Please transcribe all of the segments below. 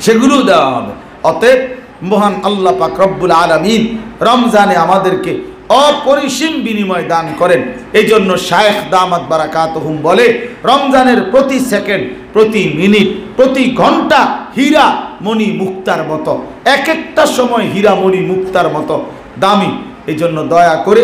সেগুলো দেওয়া হবে। অতএব মহান আল্লাহ পাক রব্বুল আলামিন রমজানে আমাদেরকে অপরিসীম বিনিময় দান করেন। এই জন্য শায়েখ দামাত বারাকাতুহুম বলে, রমজানের প্রতি সেকেন্ড, প্রতি মিনিট, প্রতি ঘন্টা হীরা মণি মুক্তার মতো, এক একটা সময় হীরা মণি মুক্তার মতো দামি। এই জন্য দয়া করে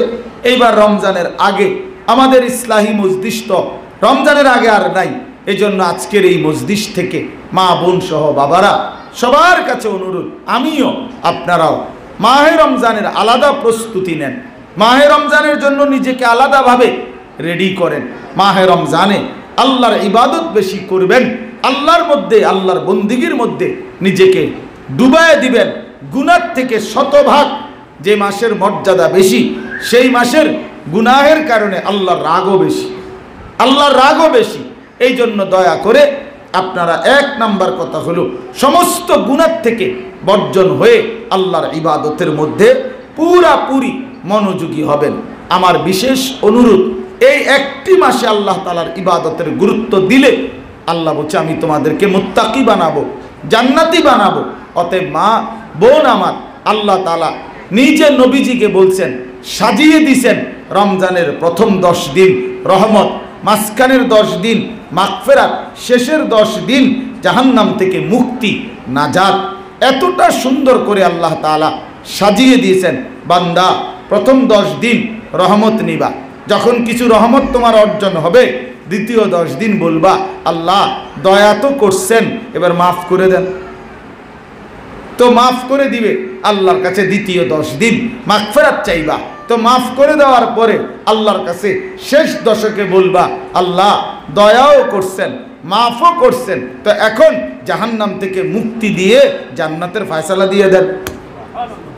এইবার রমজানের আগে আমাদের ইসলাহি মজলিস তো রমজানের আগে আর নাই, এই জন্য আজকের এই মজলিস থেকে মা বোন সহ বাবারা সবার কাছে অনুরোধ, আমিও আপনারাও মাহে রমজানের আলাদা প্রস্তুতি নেন, মাহে রমজানের জন্য নিজেকে আলাদাভাবে রেডি করেন। মাহে রমজানে আল্লাহর ইবাদত বেশি করবেন, আল্লাহর মধ্যে, আল্লাহর বন্দিগির মধ্যে নিজেকে ডুবায় দিবেন। গুনাহ থেকে শতভাগ যে মাসের মর্যাদা বেশি, সেই মাসের গুনাহের কারণে আল্লাহর রাগও বেশি, আল্লাহর রাগও বেশি। এই জন্য দয়া করে আপনারা এক নাম্বার কথা হলো সমস্ত গুনাহ থেকে বর্জন হয়ে আল্লাহর ইবাদতের মধ্যে পুরাপুরি মনোযোগী হবেন। আমার বিশেষ অনুরোধ, এই একটি মাসে আল্লাহ তাআলার ইবাদতের গুরুত্ব দিলে আল্লাহ বলছে আমি তোমাদেরকে মুত্তাকি বানাবো, জান্নাতি বানাবো। অতএব মা বোন আমার, আল্লাহ তাআলা নিজে নবীজিকে বলছেন, সাজিয়ে দিছেন রমজানের প্রথম 10 দিন রহমত, মাঝখানের 10 দিন মাগফিরাত, শেষের 10 দিন জাহান্নাম থেকে মুক্তি, নাজাত। এতটা সুন্দর করে আল্লাহ তাআলা সাজিয়ে দিয়েছেন। বান্দা প্রথম 10 দিন রহমত নিবা, যখন কিছু রহমত তোমার অর্জন হবে, দ্বিতীয় 10 দিন বলবা আল্লাহ দয়া তো করছেন, এবার মাফ করে দেন। তো মাফ করে দিবে আল্লাহর কাছে। দ্বিতীয় 10 দিন মাগফিরাত চাইবা, তো মাফ করে দেওয়ার পরে আল্লাহর কাছে শেষ দশকে বলবা আল্লাহ দয়াও করছেন, মাফও করছেন, তো এখন জাহান্নাম থেকে মুক্তি দিয়ে জান্নাতের ফয়সালা দিয়ে দেন।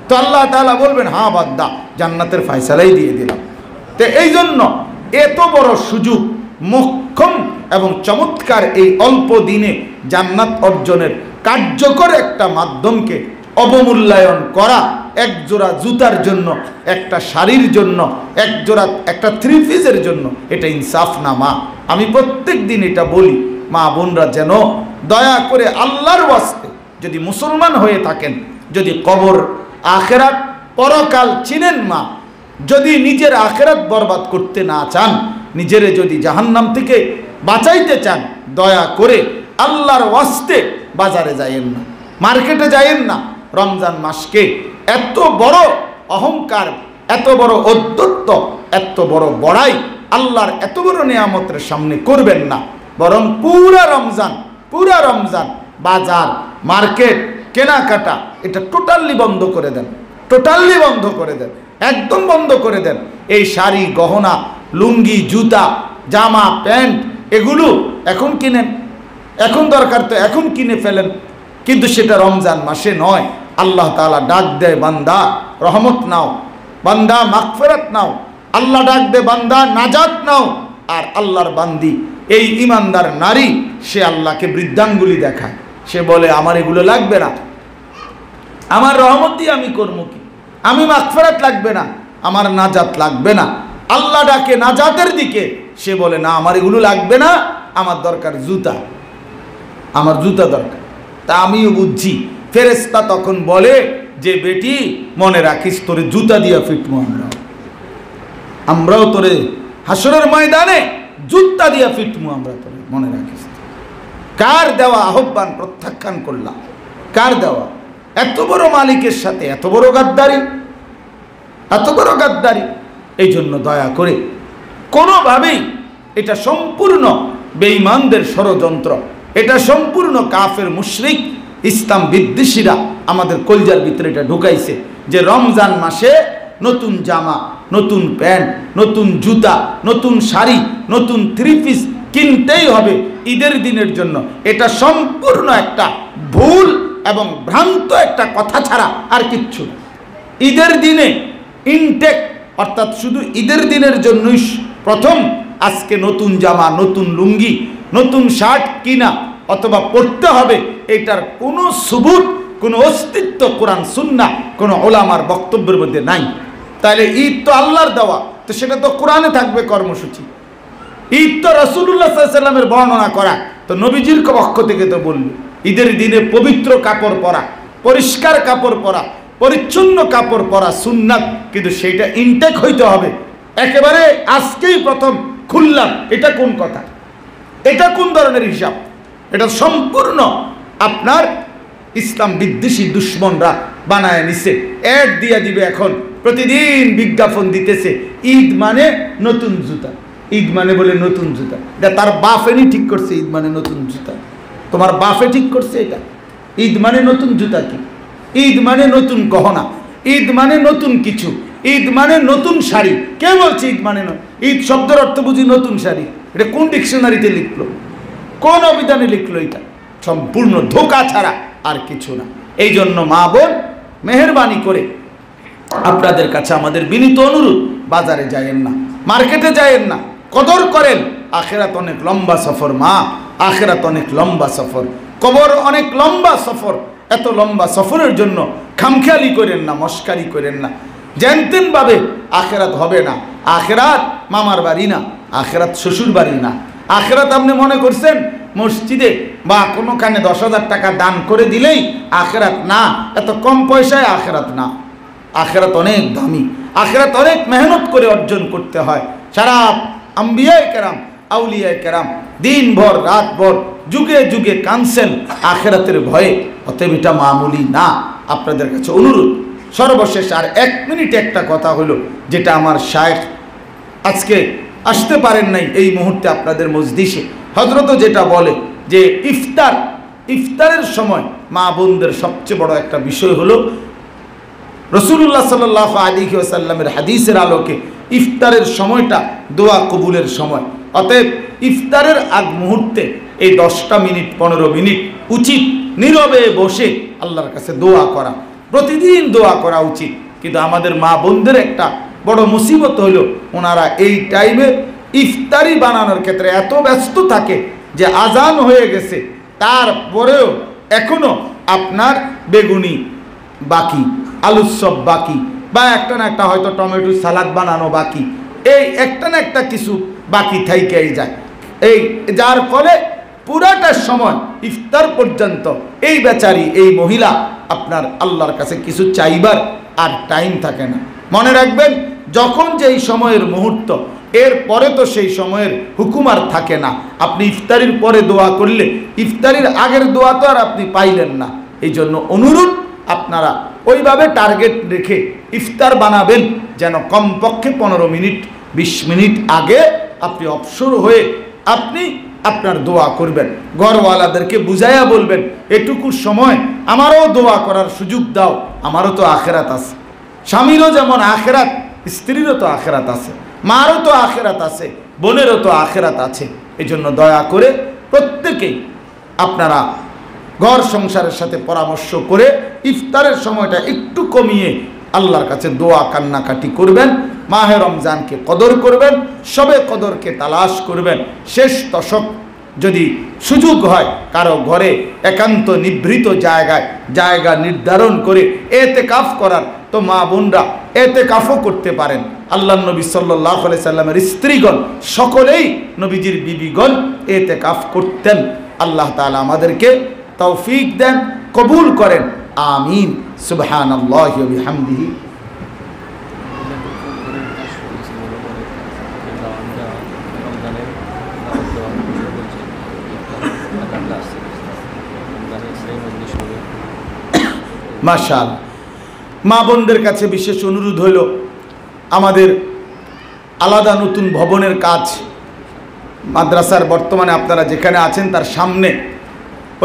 তো আল্লাহ তাআলা বলবেন হ্যাঁ বান্দা, জান্নাতের ফয়সালাই দিয়ে দিলাম। তো এই জন্য এত বড় সুযোগ, মোক্ষম এবং চমৎকার এই অল্প দিনে জান্নাত অর্জনের কার্যকর একটা মাধ্যমকে অবমূল্যায়ন করা, এক জোড়া জুতার জন্য, একটা শাড়ির জন্য, একটা 3 পিসের জন্য, এটা ইনসাফ না মা। আমি প্রত্যেক দিন এটা বলি, মা বোনরা যেন দয়া করে আল্লাহর ওয়াস্তে, যদি মুসলমান হয়ে থাকেন, যদি কবর, আখেরাত, পরকাল চিনেন মা, যদি নিজের আখেরাত বরবাদ করতে না চান, নিজেরে যদি জাহান্নাম থেকে বাঁচাইতে চান, দয়া করে আল্লাহর ওয়াস্তে বাজারে যায়েন না, মার্কেটে যায়েন না। রমজান মাসকে এত বড় অহংকার, এত বড় ঔদ্ধত্য, এত বড় বড়াই আল্লাহর এত বড় নিয়ামতের সামনে করবেন না। বরং পুরা রমজান বাজার, মার্কেট, কেনাকাটা এটা টোটালি বন্ধ করে দেন, টোটালি বন্ধ করে দেন, একদম বন্ধ করে দেন। এই শাড়ি, গহনা, লুঙ্গি, জুতা, জামা, প্যান্ট এগুলো এখন কিনেন, এখন দরকার তো এখন কিনে ফেলেন, কিন্তু সেটা রমজান মাসে নয়। আল্লাহ তাআলা ডাক দেয় বান্দা রহমত নাও, বান্দা মাগফিরাত নাও, আল্লাহ ডাক দেয় বান্দা নাজাত নাও। আর আল্লাহর বান্দি, এই ইমানদার নারী, সে আল্লাহকে বৃদ্ধাঙ্গুলি দেখায়, সে বলে আমার এগুলো লাগবে না, আমার রহমত দিয়ে আমি করবো কি, আমি মাগফিরাত লাগবে না, আমার নাজাত লাগবে না। আল্লাহ ডাকে নাজাতের দিকে, সে বলে না আমার এগুলো লাগবে না, আমার দরকার জুতা, আমার জুতা দরকার। তা আমিও বুঝছি, ফেরেশতা তখন বলে যে বেটি মনে রাখিস তোরে জুতা দিয়া ফিটবো, আমরাও তোরে হাসরের ময়দানে জুতা দিয়া ফিটবো, আমরা তোরে মনে রাখিস। কার দেওয়া আহ্বান প্রত্যাখ্যান করলাম, কার দেওয়া? এত বড় মালিকের সাথে এত বড় গাদ্দারি, এত বড় গাদ্দারি। এই জন্য দয়া করে কোনোভাবেই, এটা সম্পূর্ণ বেঈমানদের ষড়যন্ত্র, এটা সম্পূর্ণ কাফের মুশরিক ইসলাম বিদ্বেষীরা আমাদের কলজার ভিতরে এটা ঢুকাইছে যে রমজান মাসে নতুন জামা, নতুন প্যান্ট, নতুন জুতা, নতুন শাড়ি, নতুন 3 পিস কিনতেই হবে ঈদের দিনের জন্য। এটা সম্পূর্ণ একটা ভুল এবং ভ্রান্ত একটা কথা ছাড়া আর কিচ্ছু না। ঈদের দিনে ইনটেক, অর্থাৎ শুধু ঈদের দিনের জন্যই প্রথম আজকে নতুন জামা, নতুন লুঙ্গি, নতুন শার্ট কিনা অথবা পড়তে হবে, এটার কোনো সুবুত, কোনো অস্তিত্ব কোরআন সুন্নাহ, কোনো ওলামার বক্তব্যের মধ্যে নাই। তাহলে ঈদ তো আল্লাহর দেওয়া, তো সেটা তো কোরআনে থাকবে কর্মসূচি। ঈদ তো রাসূলুল্লাহ সাল্লাল্লাহু আলাইহি ওয়াসাল্লামের বর্ণনা করা, তো নবীজির পক্ষ থেকে তো বলল। ঈদের দিনে পবিত্র কাপড় পরা, পরিষ্কার কাপড় পরা, পরিচ্ছন্ন কাপড় পরা সুন্নাত, কিন্তু সেইটা ইনটেক হইতে হবে। একেবারে আজকেই প্রথম খুললাম, এটা কোন কথা? এটা কোন ধরনের হিসাব? এটা সম্পূর্ণ আপনার ইসলাম বিদ্বেষী দুশ্মনরা বানায় নিছে। অ্যাড দিয়ে দিবে, এখন প্রতিদিন বিজ্ঞাপন দিতেছে ঈদ মানে নতুন জুতা, ঈদ মানে বলে নতুন জুতা। এটা তার বাফেনি ঠিক করছে, ঈদ মানে নতুন জুতা। তোমার বাফে ঠিক করছে এটা। ঈদ মানে নতুন জুতা কি? ঈদ মানে নতুন গহনা, ঈদ মানে নতুন কিছু, ঈদ মানে নতুন শাড়ি। কে বলছে ঈদ মানে ঈদ শব্দের অর্থ বুঝি নতুন শাড়ি? এটা কোন ডিকশনারিতে লিখলো, কোন অভিধানে লিখলো? এটা সম্পূর্ণ ধোঁকা ছাড়া আর কিছু না। এই জন্য মা বোন, মেহেরবানি করে আপনাদের কাছে আমাদের বিনীত অনুরোধ, বাজারে যায়েন না, মার্কেটে যায়েন না, কদর করেন। আখেরাত অনেক লম্বা সফর মা, আখেরাত অনেক লম্বা সফর, কবর অনেক লম্বা সফর। এত লম্বা সফরের জন্য খামখেয়ালি করেন না, মস্কারি করেন না। জানতেন ভাবে আখেরাত হবে না। আখেরাত মামার বাড়ি না, আখেরাত শ্বশুর বাড়ি না। আখেরাত আপনি মনে করছেন মসজিদে বা কোনোখানে 10,000 টাকা দান করে দিলেই আখেরাত না, এত কম পয়সায় আখেরাত না। আখেরাত অনেক দামি, আখেরাত অনেক মেহনত করে অর্জন করতে হয়। সারা আম্বিয়ায়ে কেরাম, আউলিয়ায়ে কেরাম দিনভর রাতভর যুগে যুগে কানছেন আখেরাতের ভয়ে। অতএব এটা মামুলি না। আপনাদের কাছে অনুরোধ, সর্বশেষ আর 1 মিনিট একটা কথা হলো, যেটা আমার শায়েখ আজকে আসতে পারেন নাই এই মুহূর্তে আপনাদের মজলিসে, হযরত যেটা বলে যে ইফতারের সময় মা বোনদের সবচেয়ে বড় একটা বিষয় হলো রাসূলুল্লাহ সাল্লাল্লাহু আলাইহি ওয়াসাল্লামের হাদিসের আলোকে ইফতারের সময়টা দোয়া কবুলের সময়। অতএব ইফতারের আগ মুহূর্তে এই 10টা মিনিট 15 মিনিট উচিত নীরবে বসে আল্লাহর কাছে দোয়া করা, প্রতিদিন দোয়া করা উচিত। কিন্তু আমাদের মা বোনদের একটা বড় মুসিবত হলো, ওনারা এই টাইমে ইফতারি বানানোর ক্ষেত্রে এত ব্যস্ত থাকে যে আজান হয়ে গেছে, তারপরেও এখনো আপনার বেগুনি বাকি, আলুর চপ বাকি, বা একটা না একটা হয়তো টমেটো সালাদ বানানো বাকি, এই একটা না একটা কিছু বাকি থাইকেই যায়। এই যার ফলে পুরাটা সময় ইফতার পর্যন্ত এই বেচারি, এই মহিলা আপনার আল্লাহর কাছে কিছু চাইবার আর টাইম থাকে না। মনে রাখবেন, যখন যেই সময়ের মুহূর্ত, এর পরে তো সেই সময়ের হুকুম আর থাকে না। আপনি ইফতারির পরে দোয়া করলে ইফতারির আগের দোয়া তো আর আপনি পাইলেন না। এই জন্য অনুরোধ, আপনারা ওইভাবে টার্গেট রেখে ইফতার বানাবেন যেন কমপক্ষে 15 মিনিট 20 মিনিট আগে আপনি অবসর হয়ে আপনি আপনার দোয়া করবেন। ঘরওয়ালাদেরকে বুঝাইয়া বলবেন, এটুকু সময় আমারও দোয়া করার সুযোগ দাও, আমারও তো আখেরাত আছে। স্বামীরও যেমন আখেরাত, স্ত্রীরও তো আখেরাত আছে, মারও তো আখেরাত আছে, বোনেরও তো আখেরাত আছে। এই জন্য দয়া করে প্রত্যেকেই আপনারা ঘর সংসারের সাথে পরামর্শ করে ইফতারের সময়টা একটু কমিয়ে আল্লাহর কাছে দোয়া কান্নাকাটি করবেন। মাহে রমজানকে কদর করবেন, শবে কদরকে তালাশ করবেন। শেষ দশক যদি সুযোগ হয় কারো ঘরে একান্ত নিভৃত জায়গা নির্ধারণ করে এতেকাফ করার, তো মা বোনরা এতেকাফও করতে পারেন। আল্লাহ নবী সাল্লাল্লাহু আলাইহি সাল্লামের স্ত্রীগণ সকলেই, নবীজির বিবিগণ এতেকাফ করতেন। আল্লাহ তাআলা আমাদেরকে তৌফিক দেন, কবুল করেন। আমিন। সুবহানাল্লাহি ওয়া বিহামদিহি। মাশাআল্লাহ। মা বোনদের কাছে বিশেষ অনুরোধ হইল, আমাদের আলাদা নতুন ভবনের কাজ মাদ্রাসার বর্তমানে আপনারা যেখানে আছেন তার সামনে,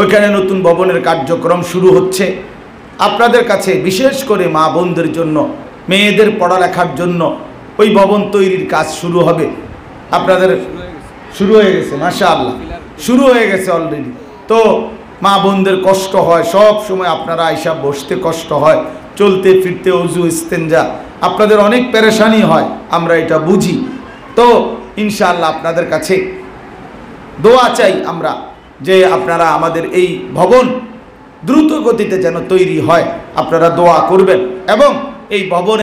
ওইখানে নতুন ভবনের কার্যক্রম শুরু হচ্ছে। আপনাদের কাছে বিশেষ করে মা বোনদের জন্য, মেয়েদের পড়ালেখার জন্য ওই ভবন তৈরির কাজ শুরু হবে। আপনাদের শুরু হয়ে গেছে, মাশাআল্লাহ, শুরু হয়ে গেছে অলরেডি। তো মা বোনদের কষ্ট হয়, সব সময় আপনারা আইসা বসতে কষ্ট হয়, চলতে ফিরতে, ওযু ইস্তেঞ্জা, আপনাদের অনেক পেরেশানি হয়, আমরা এটা বুঝি। তো ইনশাআল্লাহ আপনাদের কাছে দোয়া চাই আমরা, যে আপনারা আমাদের এই ভবন দ্রুত গতিতে যেন তৈরি হয়, আপনারা দোয়া করবেন। এবং এই ভবন